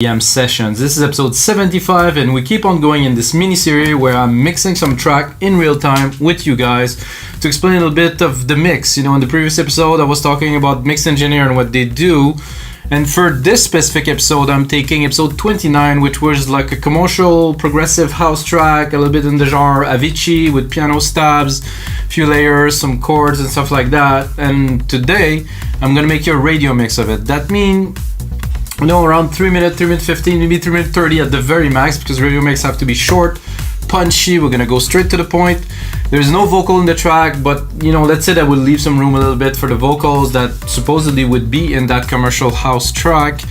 EM sessions. This is episode 75 and we keep on going in this mini series where I'm mixing some track in real time with you guys to explain a little bit of the mix. You know, in the previous episode I was talking about mix engineer and what they do, and for this specific episode I'm taking episode 29, which was like a commercial progressive house track, a little bit in the genre Avicii with piano stabs, few layers, some chords and stuff like that. And today I'm gonna make you a radio mix of it. That means, you know, around 3 minutes, 3 minutes 15, maybe 3 minutes 30 at the very max, because radio mix have to be short, punchy. We're gonna go straight to the point. There's no vocal in the track, but you know, let's say that we'll leave some room a little bit for the vocals that supposedly would be in that commercial house track.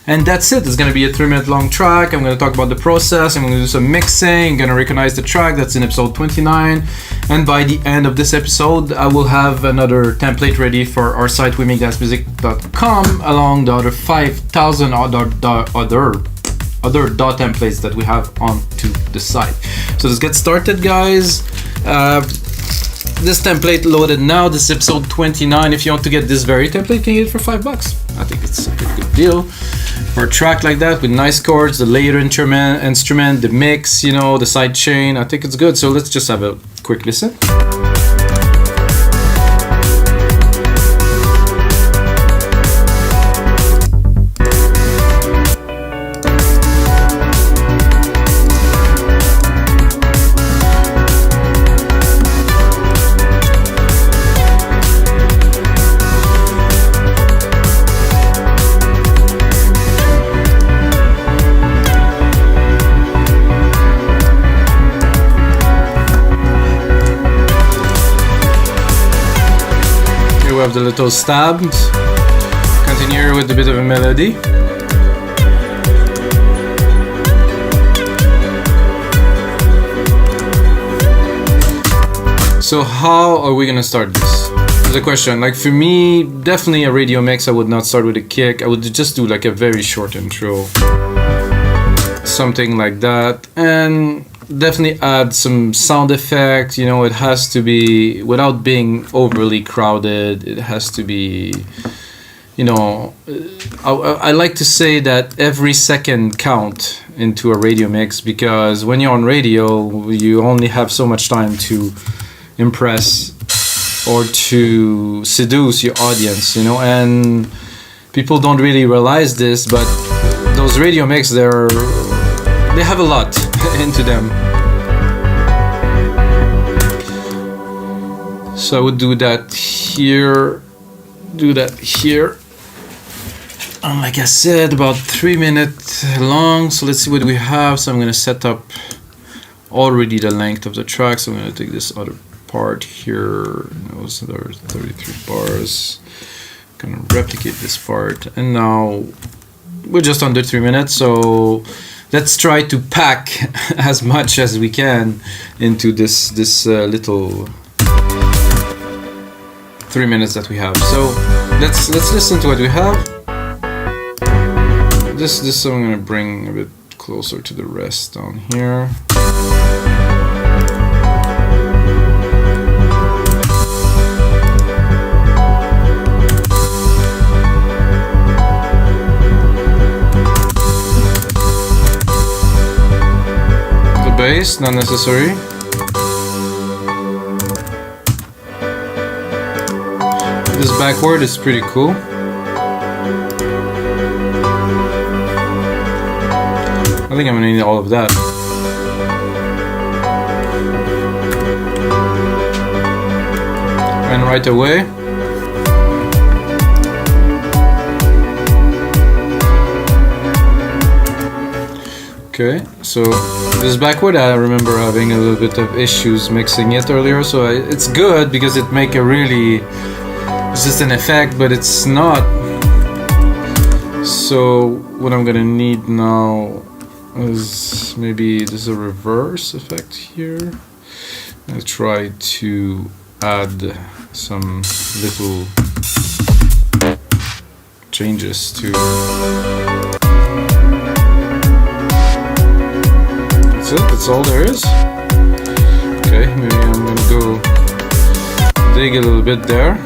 And that's it. It's gonna be a 3 minute long track. I'm gonna talk about the process. I'm gonna do some mixing. I'm gonna recognize the track that's in episode 29. And by the end of this episode, I will have another template ready for our site, wemakedancemusic.com, along the other 5,000 other DAW templates that we have onto the site. So let's get started, guys. This template loaded now. This is episode 29. If you want to get this very template, you can get it for $5. I think it's a pretty good deal for a track like that with nice chords, the layered instrument, the mix, you know, the sidechain. I think it's good. So let's just have a quick listen. We have the little stab. Continue with a bit of a melody. So how are we gonna start this? Is a question. Like for me, definitely a radio mix, I would not start with a kick. I would just do like a very short intro, something like that, and definitely add some sound effect. You know, it has to be, without being overly crowded, it has to be, you know, I like to say that every second count into a radio mix, because when you're on radio you only have so much time to impress or to seduce your audience, you know, and people don't really realize this, but those radio mix, they have a lot into them. So I would do that here, do that here. And like I said, about 3 minutes long. So let's see what we have. So I'm gonna set up already the length of the track. So I'm gonna take this other part here. Those are 33 bars. Gonna replicate this part. And now we're just under 3 minutes. So let's try to pack as much as we can into this little 3 minutes that we have. So let's listen to what we have. This I'm gonna bring a bit closer to the rest down here. Bass, not necessary. This backward is pretty cool. I think I'm gonna need all of that. And right away, okay, so this backward, I remember having a little bit of issues mixing it earlier, so it's good because it make a really, it's just an effect, but it's not. So what I'm gonna need now is maybe there's a reverse effect here. I'll try to add some little changes to. That's all there is. Okay, maybe I'm gonna go dig a little bit there.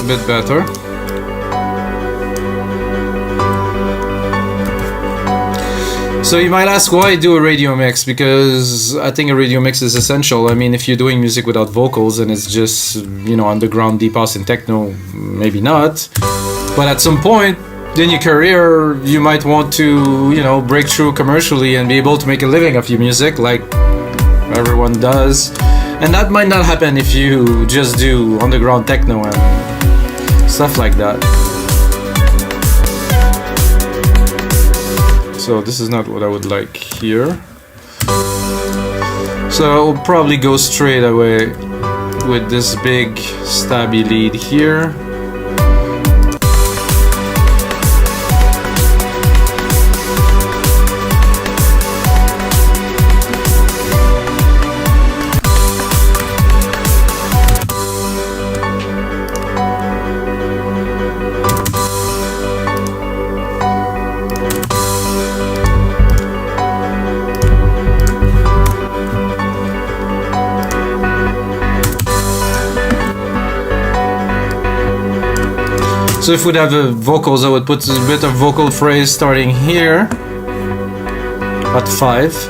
bit better. So you might ask, why do a radio mix? Because I think a radio mix is essential. I mean, if you're doing music without vocals and it's just, you know, underground deep house and techno, maybe not. But at some point in your career, you might want to, you know, break through commercially and be able to make a living of your music like everyone does. And that might not happen if you just do underground techno and stuff like that. So this is not what I would like here. So I'll probably go straight away with this big stabby lead here. So if we'd have the vocals, I would put a bit of vocal phrase starting here at 5.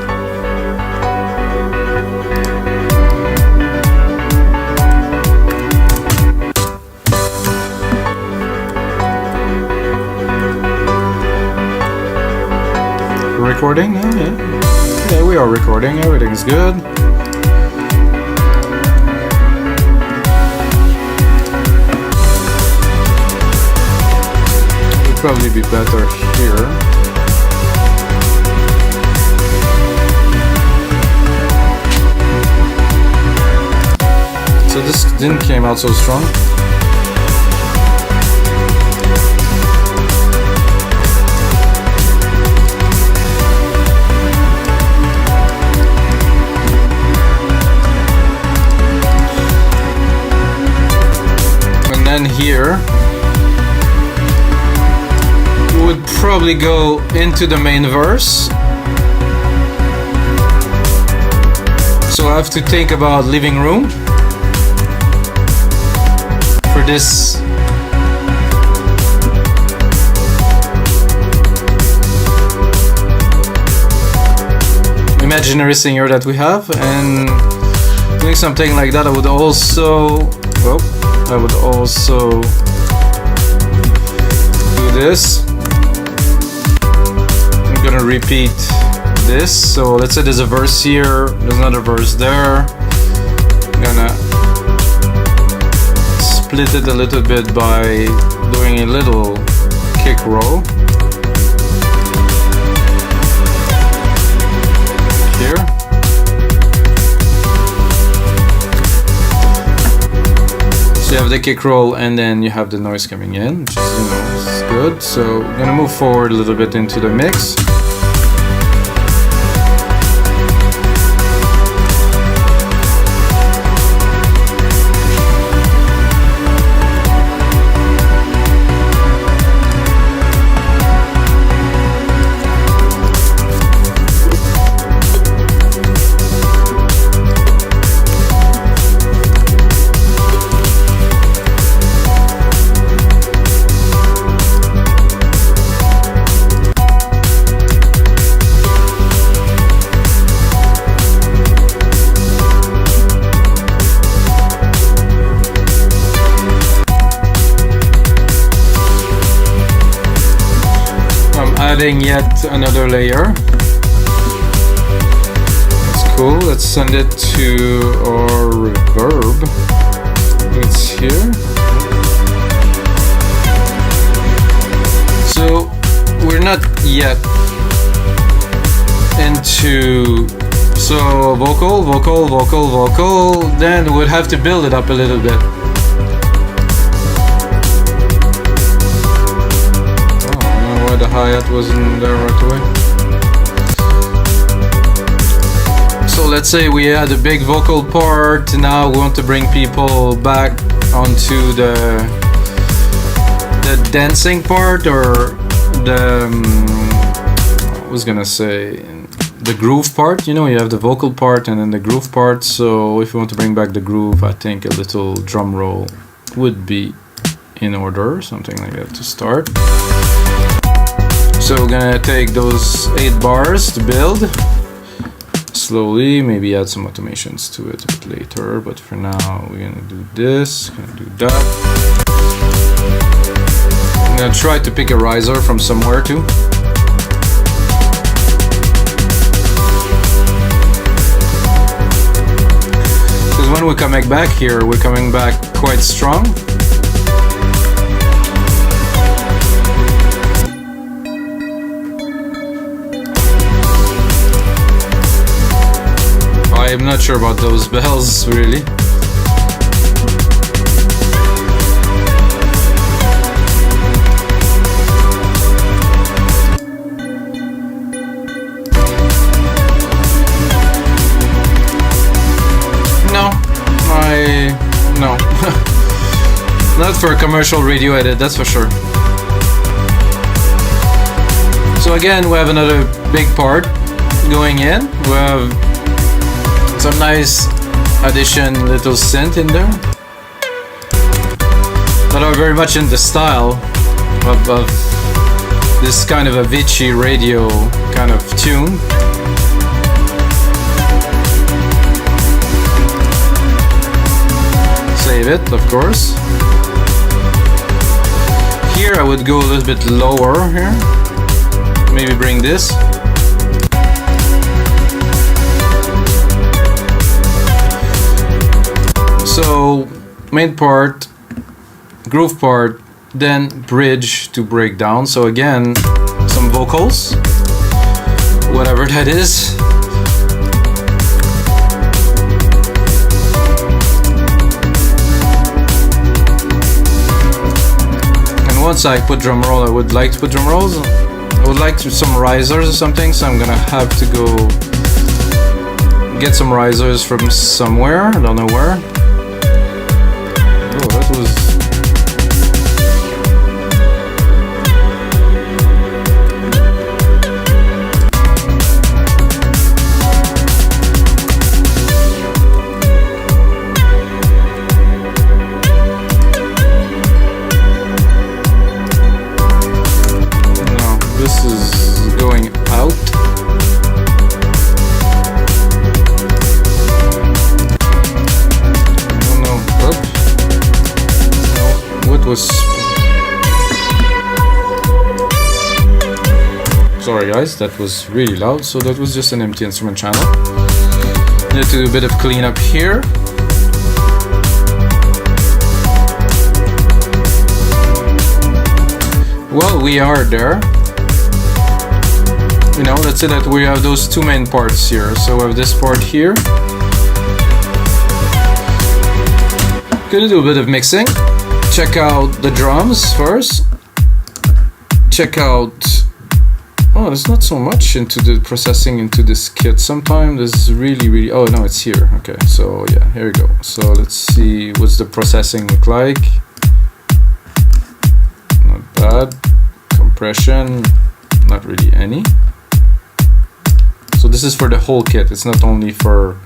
Recording? Oh, yeah. Yeah, we are recording. Everything's good. Probably be better here. So this didn't came out so strong. And then here would probably go into the main verse. So I have to think about living room for this. Imaginary singer that we have, and doing something like that. I would also do this. I'm gonna repeat this. So let's say there's a verse here, there's another verse there. I'm gonna split it a little bit by doing a little kick roll here. So you have the kick roll and then you have the noise coming in, which is, you know, is good. So I'm gonna move forward a little bit into the mix. Adding yet another layer. That's cool. Let's send it to our reverb. It's here. So we're not yet into vocal. Then we'd have to build it up a little bit. The hi-hat wasn't there right away. So let's say we had a big vocal part, now we want to bring people back onto the dancing part, or the I was gonna say the groove part. You know, you have the vocal part and then the groove part. So if you want to bring back the groove, I think a little drum roll would be in order, something like that to start. So we're gonna take those 8 bars to build slowly, maybe add some automations to it a bit later, but for now we're gonna do this, gonna do that. I'm gonna try to pick a riser from somewhere too. Because when we're coming back here, we're coming back quite strong. I'm not sure about those bells, really. No. Not for a commercial radio edit, that's for sure. So again, we have another big part going in. We have some nice addition little synth in there that are very much in the style of this kind of Avicii radio kind of tune. Save it, of course. Here I would go a little bit lower here. Maybe bring this. So main part, groove part, then bridge to break down. So again, some vocals, whatever that is. And once I put drum roll, I would like to put drum rolls. I would like to some risers or something, so I'm gonna have to go get some risers from somewhere, I don't know where. Oh, that was... No, this is going out. Sorry guys, that was really loud, so that was just an empty instrument channel. Need to do a bit of cleanup here. Well, we are there. You know, let's say that we have those two main parts here. So we have this part here. Gonna do a bit of mixing. Check out the drums first. Check out... Oh, there's not so much into the processing into this kit. Sometimes there's really... Oh, no, it's here. Okay, so yeah, here we go. So let's see what's the processing look like. Not bad. Compression, not really any. So this is for the whole kit. It's not only for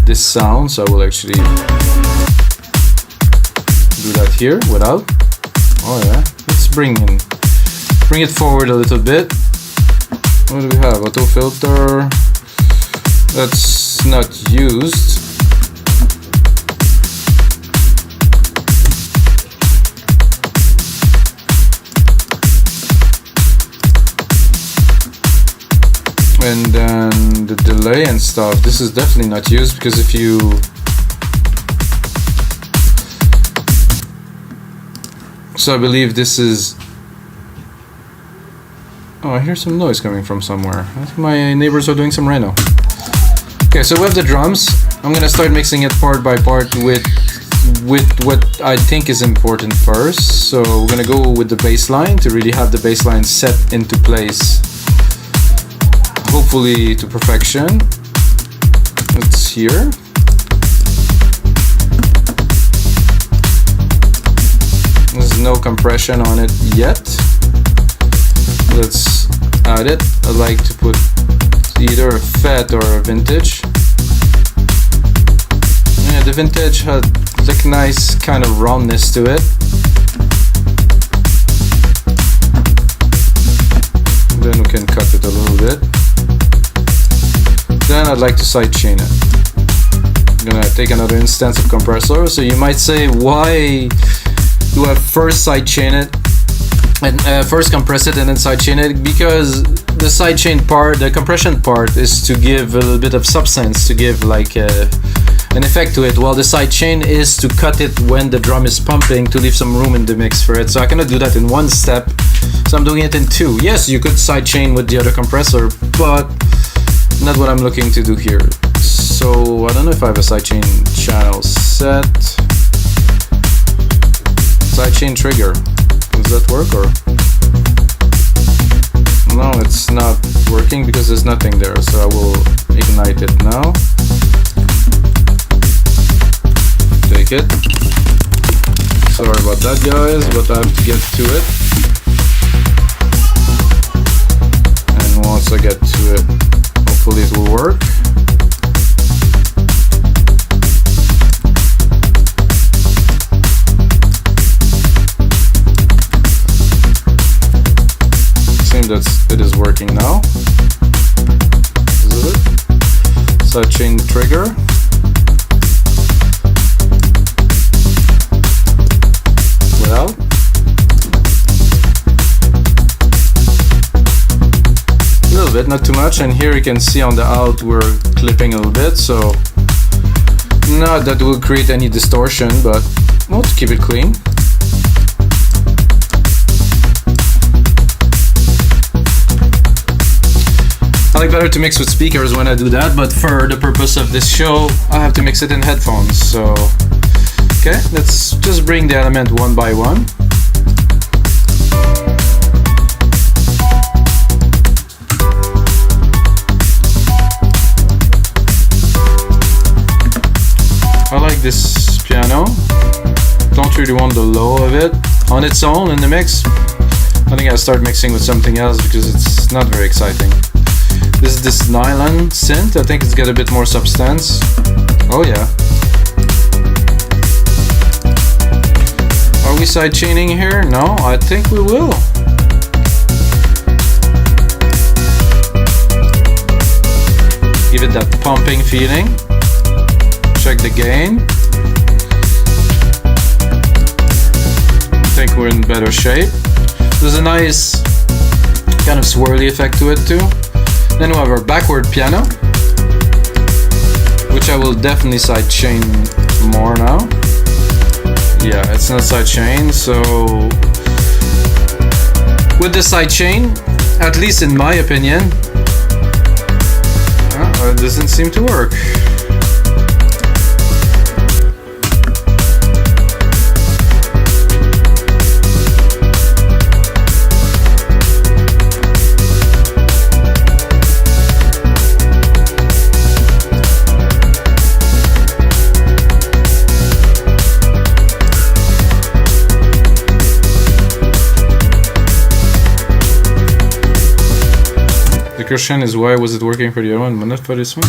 this sound, so I will actually do that here without. Oh yeah, let's bring it forward a little bit. What do we have? Auto filter. That's not used. And then the delay and stuff. This is definitely not used because if you I believe this is... Oh, I hear some noise coming from somewhere. I think my neighbors are doing some reno. Okay, so we have the drums. I'm gonna start mixing it part by part with what I think is important first. So we're gonna go with the bass line to really have the bass line set into place, hopefully to perfection. It's here. There's no compression on it yet. Let's add it. I like to put either a fat or a vintage. Yeah, the vintage had like nice kind of roundness to it. Then we can cut it a little bit. Then I'd like to sidechain it. I'm gonna take another instance of compressor. So you might say, why do I first sidechain it and first compress it and then sidechain it? Because the sidechain part, the compression part, is to give a little bit of substance, to give like an effect to it, while the sidechain is to cut it when the drum is pumping, to leave some room in the mix for it. So I cannot do that in one step, so I'm doing it in two. Yes, you could sidechain with the other compressor, but not what I'm looking to do here. So I don't know if I have a sidechain channel set. Sidechain trigger. Does that work or? No, it's not working because there's nothing there. So I will ignite it now. Take it. Sorry about that, guys, but I have to get to it. And once I get to it, hopefully it will work. That it is working now. Is it? Sidechain trigger. Without. A little bit, not too much. And here you can see on the out we're clipping a little bit, so not that will create any distortion, but well, to keep it clean. I like better to mix with speakers when I do that, but for the purpose of this show, I have to mix it in headphones. So, okay, let's just bring the element one by one. I like this piano. Don't really want the low of it on its own in the mix. I think I'll start mixing with something else because it's not very exciting. This is this nylon synth. I think it's got a bit more substance. Oh yeah. Are we sidechaining here? No, I think we will. Give it that pumping feeling. Check the gain. I think we're in better shape. There's a nice kind of swirly effect to it too. Then we have our backward piano, which I will definitely sidechain more now. Yeah, it's not sidechain, so with the sidechain, at least in my opinion, it doesn't seem to work. The question is, why was it working for the other one but not for this one?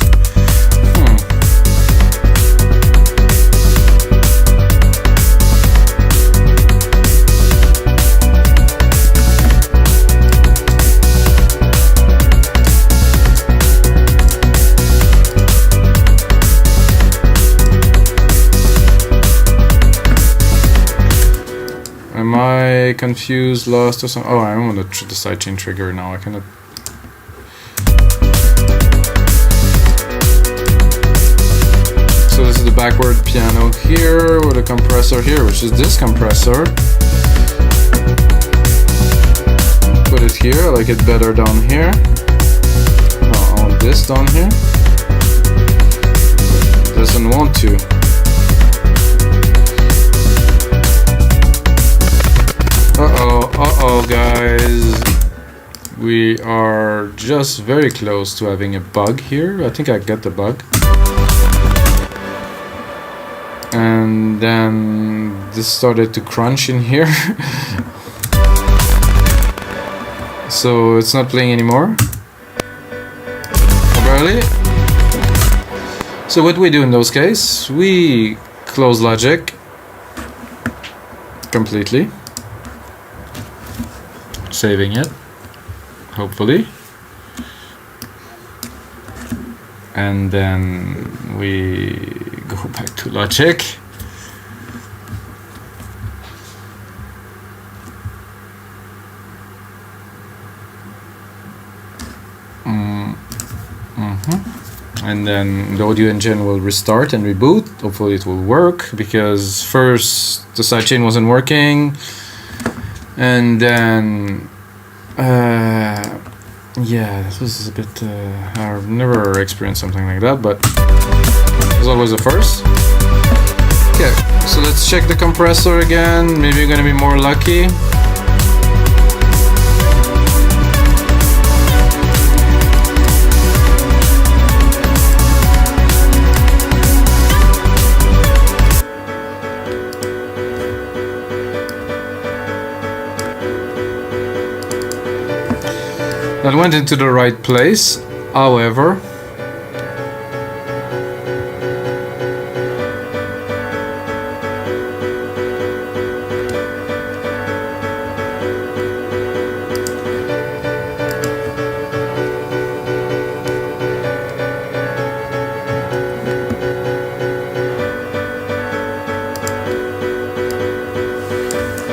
Am I confused, lost or something? Oh, I want to the sidechain trigger now. I cannot. So this is the backward piano here with a compressor here, which is this compressor. Put it here. I like it better down here. No, I want this down here. It doesn't want to. Uh-oh, guys. We are just very close to having a bug here. I think I get the bug. And then this started to crunch in here. So it's not playing anymore. Barely. So what we do in those cases, we close Logic completely. Saving it. hopefully. And then we go back to Logic. And then the audio engine will restart and reboot. Hopefully it will work, because first the sidechain wasn't working, and then yeah, this was a bit I've never experienced something like that, but it's always a first. Okay, so let's check the compressor again. Maybe we're gonna be more lucky. That went into the right place, however.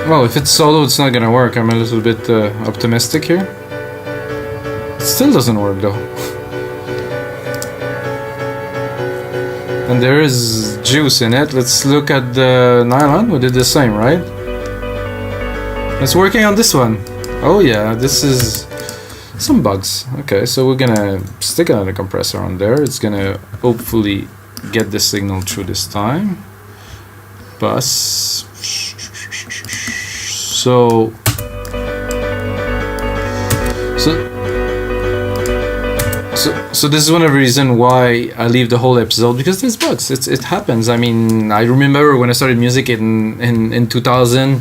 Well, if it's solo, it's not gonna work. I'm a little bit optimistic here. Still doesn't work though. And there is juice in it. Let's look at the nylon. We did the same, right? It's working on this one. Oh yeah, this is some bugs. Okay, so we're gonna stick another compressor on there. It's gonna hopefully get the signal through this time. Bus. So this is one of the reasons why I leave the whole episode, because there's bugs. It happens. I mean, I remember when I started music in 2000,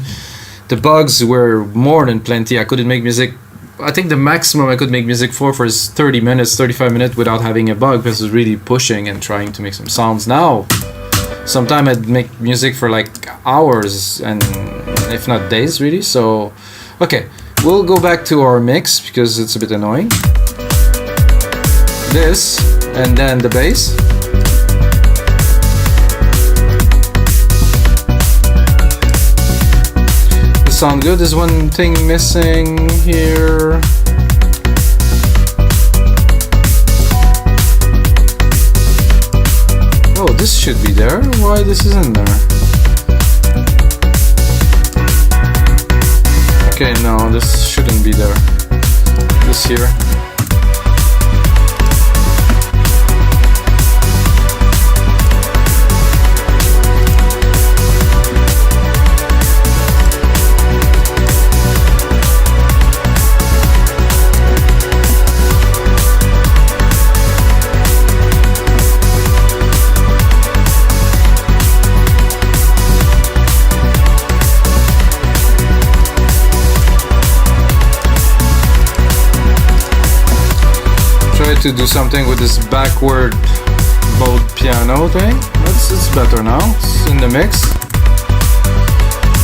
the bugs were more than plenty. I couldn't make music. I think the maximum I could make music for is 30 minutes, 35 minutes without having a bug, because I was really pushing and trying to make some sounds. Now, sometimes I'd make music for like hours, and if not days, really. So, okay, we'll go back to our mix because it's a bit annoying. This, and then the bass. This sounds good. There's one thing missing here. Oh, this should be there. Why this isn't there? Okay, no, this shouldn't be there. This here. To do something with this backward bowed piano thing. It's better now. It's in the mix.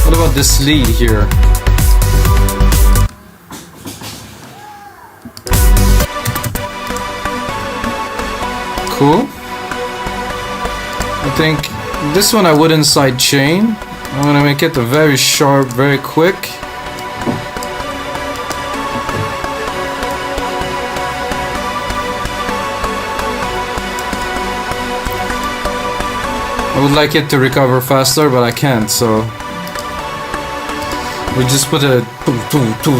What about this lead here? Cool. I think this one I wouldn't sidechain. I'm gonna make it a very sharp, very quick. I would like it to recover faster, but I can't, so we just put a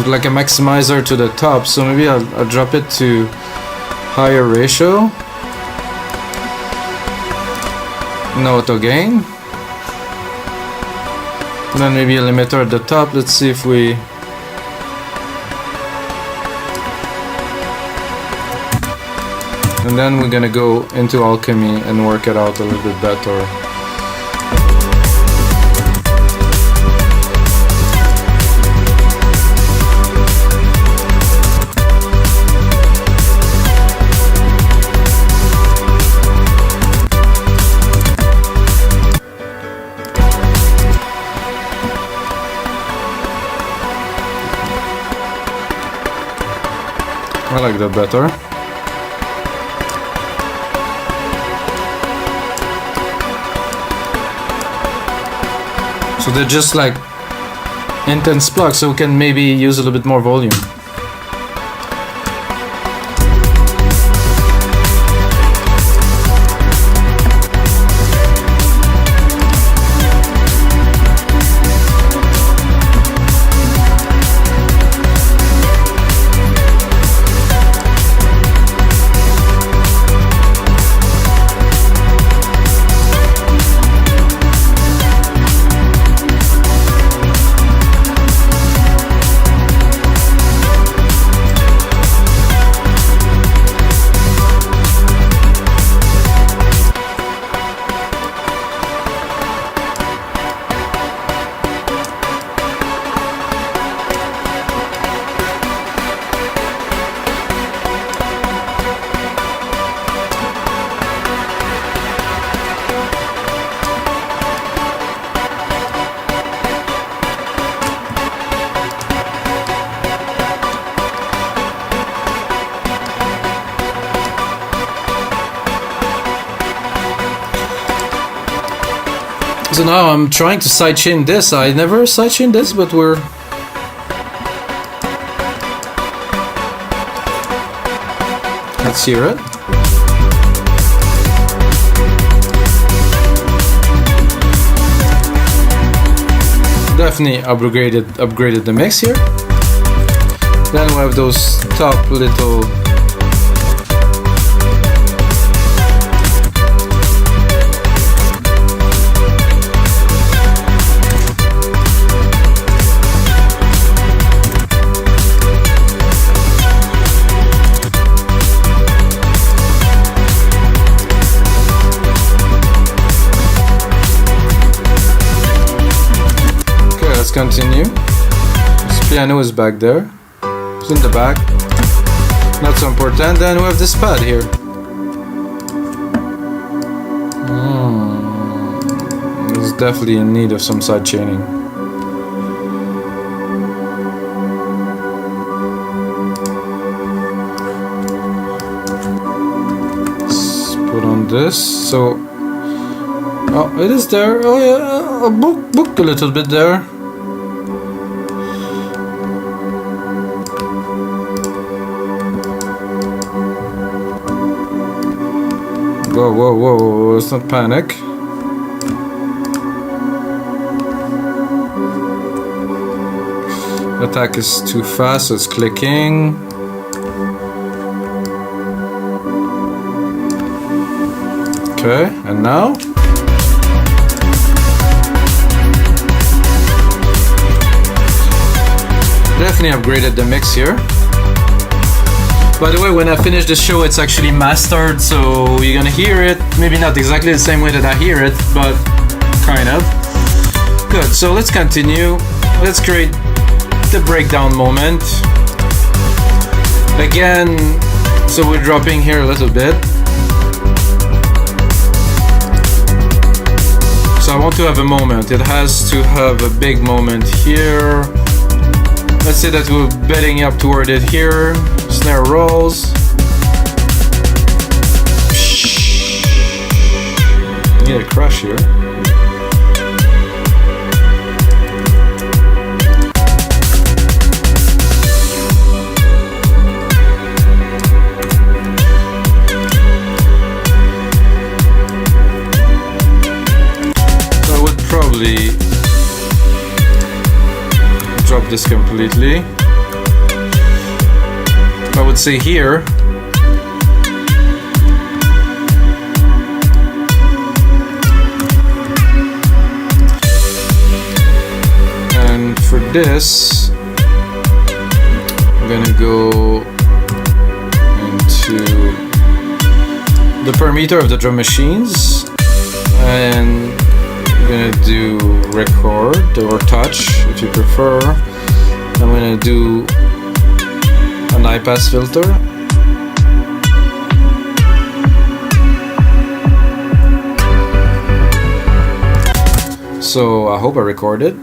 like a maximizer to the top. So maybe I'll drop it to higher ratio. No auto gain. And then maybe a limiter at the top. Let's see if we and then we're gonna go into Alchemy and work it out a little bit better. I like that better. So they're just like intense plugs, so we can maybe use a little bit more volume. So now I'm trying to sidechain this. I never sidechained this, but we're... Let's hear it. Definitely upgraded the mix here. Then we have those top little... Continue. This piano is back there. It's in the back. Not so important. Then we have this pad here. It's definitely in need of some side chaining. Let's put on this. So, oh, it is there. Oh yeah, book a little bit there. Whoa, let's not panic. Attack is too fast, so it's clicking. Okay, and now? Definitely upgraded the mix here. By the way, when I finish the show, it's actually mastered, so you're gonna hear it. Maybe not exactly the same way that I hear it, but kind of. Good, so let's continue. Let's create the breakdown moment. Again, so we're dropping here a little bit. So I want to have a moment. It has to have a big moment here. Let's say that we're betting up toward it here. Snare rolls. Need a crush here. So I would probably drop this completely. I would say here. And for this, I'm gonna go into the parameter of the drum machines, and I'm gonna do record or touch if you prefer. I'm gonna do an high pass filter. So I hope I recorded.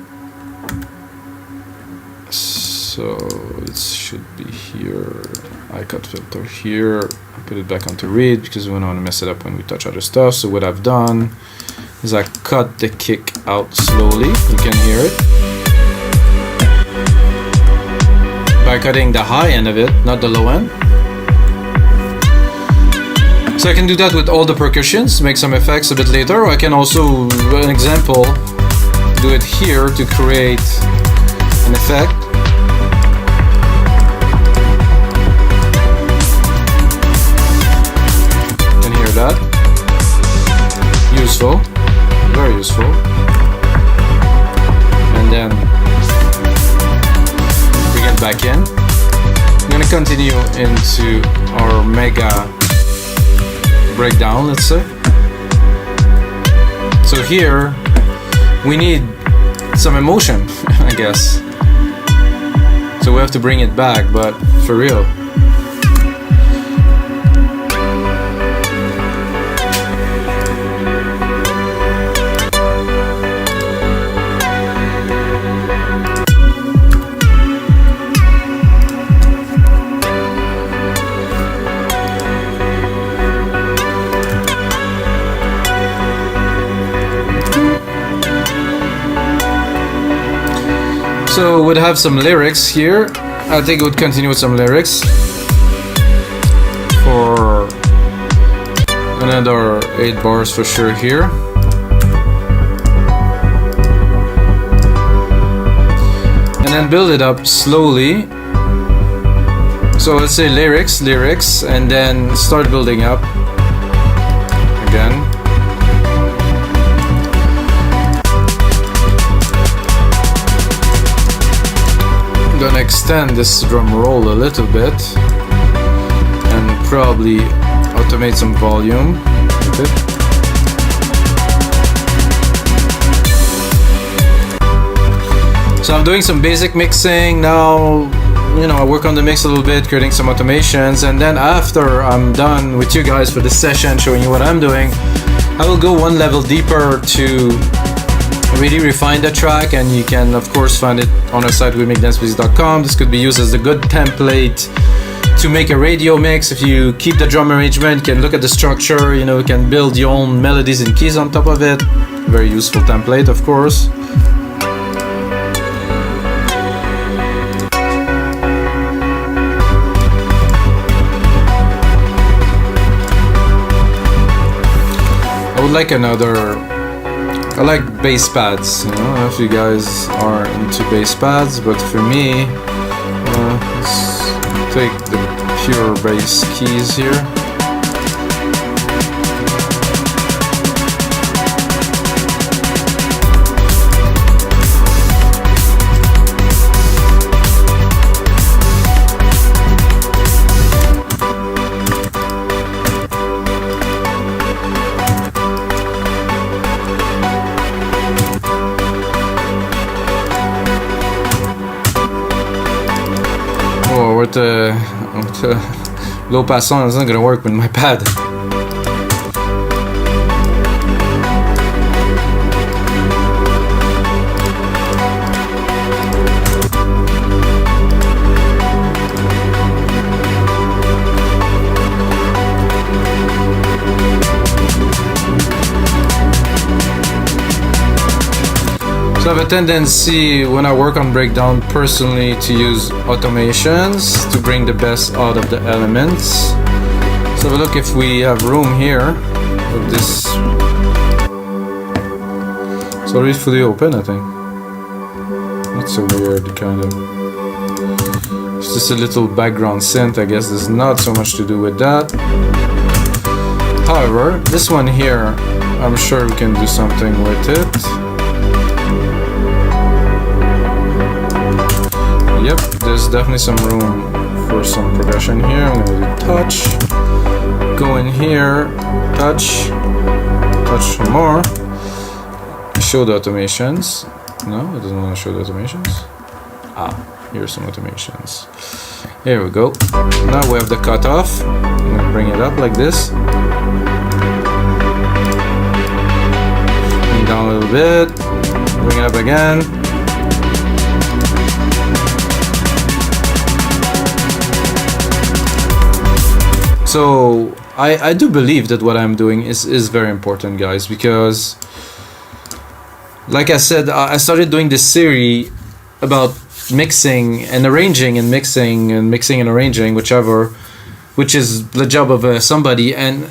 So it should be here. I cut filter here, I put it back onto read because we don't want to mess it up when we touch other stuff. So what I've done is I cut the kick out slowly, you can hear it, by cutting the high end of it, not the low end. So I can do that with all the percussions, make some effects a bit later, or I can also, an example, do it here to create an effect. You can hear that. Useful, very useful. And then bring it back in. I'm gonna continue into our mega breakdown, let's say. So here we need some emotion, I guess. So we have to bring it back, but for real. So we'd have some lyrics here. I think we'd continue with some lyrics for another 8 bars for sure here. And then build it up slowly. So let's say lyrics, and then start building up again. I'm gonna extend this drum roll a little bit and probably automate some volume with it. So I'm doing some basic mixing now. You know, I work on the mix a little bit, creating some automations, and then after I'm done with you guys for this session, showing you what I'm doing, I will go one level deeper to really refine the track, and you can of course find it on our site wemakedancepieces.com. This could be used as a good template to make a radio mix. If you keep the drum arrangement, you can look at the structure, you know, you can build your own melodies and keys on top of it. Very useful template, of course. I would like another, I like bass pads, you know, I don't know if you guys are into bass pads, but for me, let's take the pure bass keys here. With the low pass on, it's not gonna work with my pad. So I have a tendency when I work on breakdown personally to use automations to bring the best out of the elements. So have a look if we have room here with this. It's already fully open, I think. That's a weird kind of. It's just a little background synth, I guess there's not so much to do with that. However, this one here, I'm sure we can do something with it. Yep, there's definitely some room for some progression here. I'm gonna do touch, go in here, touch, touch some more, show the automations. No, it doesn't want to show the automations. Ah, here's some automations. Here we go. Now we have the cutoff. I'm gonna bring it up like this. Bring it down a little bit, bring it up again. So I do believe that what I'm doing is very important, guys, because like I said, I started doing this series about mixing and arranging and mixing and mixing and arranging, whichever, which is the job of somebody, and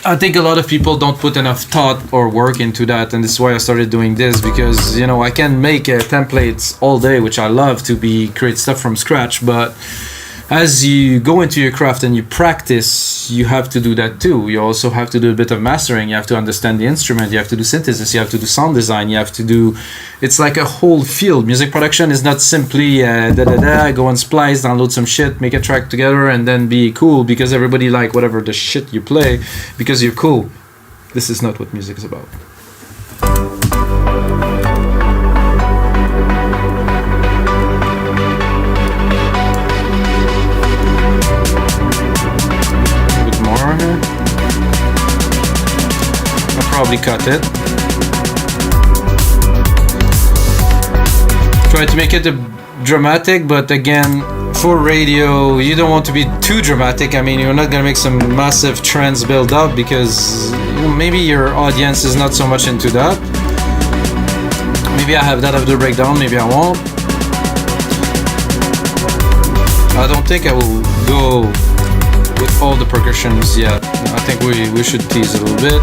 I think a lot of people don't put enough thought or work into that, and this is why I started doing this, because you know I can make templates all day, which I love to create stuff from scratch, but as you go into your craft and you practice, you have to do that too. You also have to do a bit of mastering. You have to understand the instrument. You have to do synthesis. You have to do sound design. You have to do... It's like a whole field. Music production is not simply go on Splice, download some shit, make a track together, and then be cool because everybody like whatever the shit you play because you're cool. This is not what music is about. Probably cut it. Try to make it dramatic, but again, for radio, you don't want to be too dramatic. I mean, you're not gonna make some massive trends build up because you know, maybe your audience is not so much into that. Maybe I have that after the breakdown, maybe I won't. I don't think I will go with all the percussions yet. I think we should tease a little bit.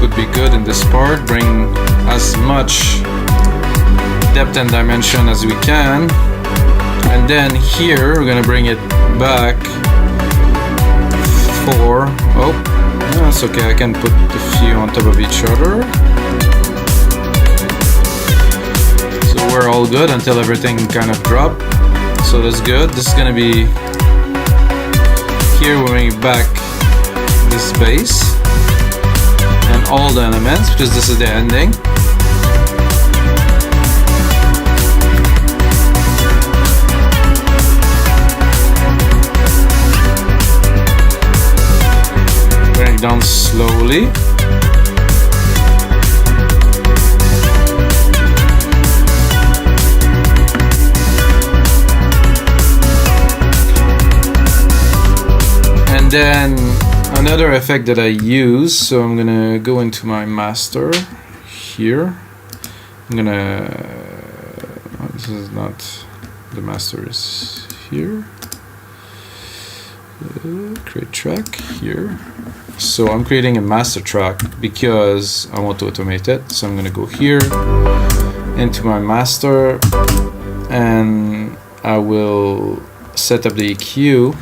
Would be good in this part. Bring as much depth and dimension as we can, and then here we're gonna bring it back for that's okay, I can put a few on top of each other, so we're all good until everything kind of drop. So that's good. This is gonna be here. We're bringing back this bass and all the elements because this is the ending. Bring it down slowly. And then another effect that I use, so I'm gonna go into my master here. I'm gonna, this is not, the master is here. Create track here. So I'm creating a master track because I want to automate it. So I'm gonna go here into my master and I will set up the EQ.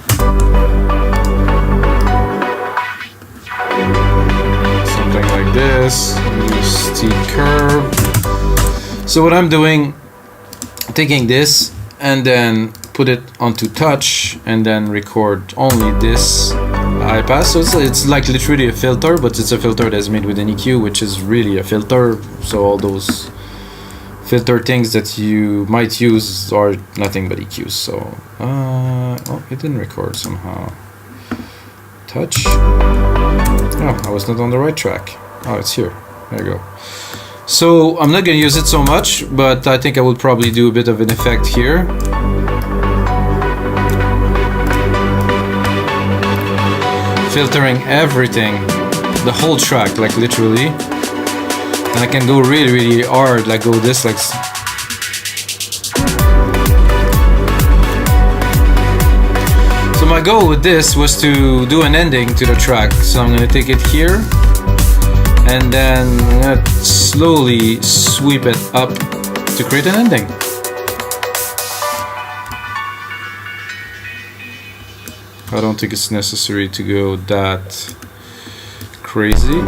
This steep curve. So what I'm doing, taking this and then put it onto touch and then record only this high pass. So it's like literally a filter, but it's a filter that's made with an EQ, which is really a filter. So all those filter things that you might use are nothing but EQs. So oh, it didn't record somehow. Touch. Oh, I was not on the right track. Oh, it's here. There you go. So I'm not going to use it so much, but I think I will probably do a bit of an effect here. Filtering everything, the whole track, like literally. And I can go really, really hard, like go this, like. So my goal with this was to do an ending to the track. So I'm going to take it here. And then I'm gonna slowly sweep it up to create an ending. I don't think it's necessary to go that crazy.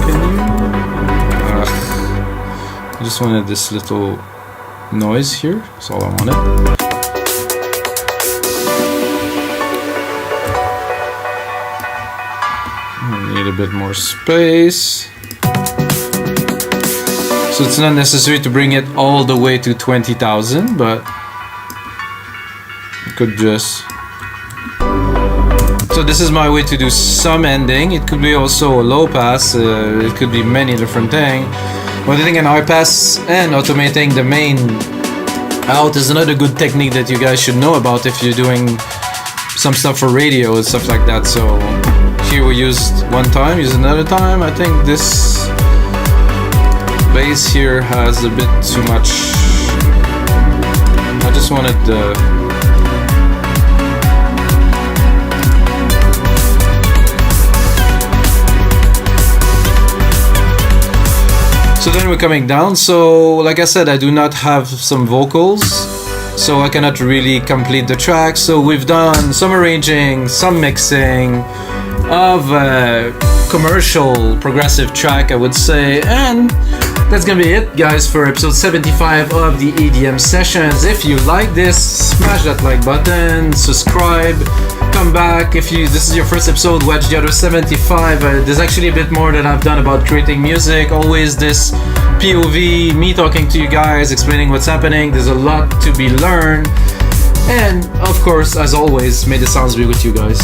Can you? I just wanted this little noise here. That's all I wanted. Need a bit more space. So it's not necessary to bring it all the way to 20,000, but you could just So this is my way to do some ending. It could be also a low pass. It could be many different things. But I think an high pass and automating the main out is another good technique that you guys should know about if you're doing some stuff for radio and stuff like that. So here we used one time, use another time. I think this bass here has a bit too much. I just wanted the so then we're coming down. So like I said, I do not have some vocals, so I cannot really complete the track. So we've done some arranging, some mixing of a commercial progressive track, I would say. And that's gonna be it, guys, for episode 75 of the EDM sessions. If you like this, smash that like button, subscribe, come back. If this is your first episode, watch the other 75. There's actually a bit more that I've done about creating music. Always this POV, me talking to you guys, explaining what's happening. There's a lot to be learned. And of course, as always, may the sounds be with you guys.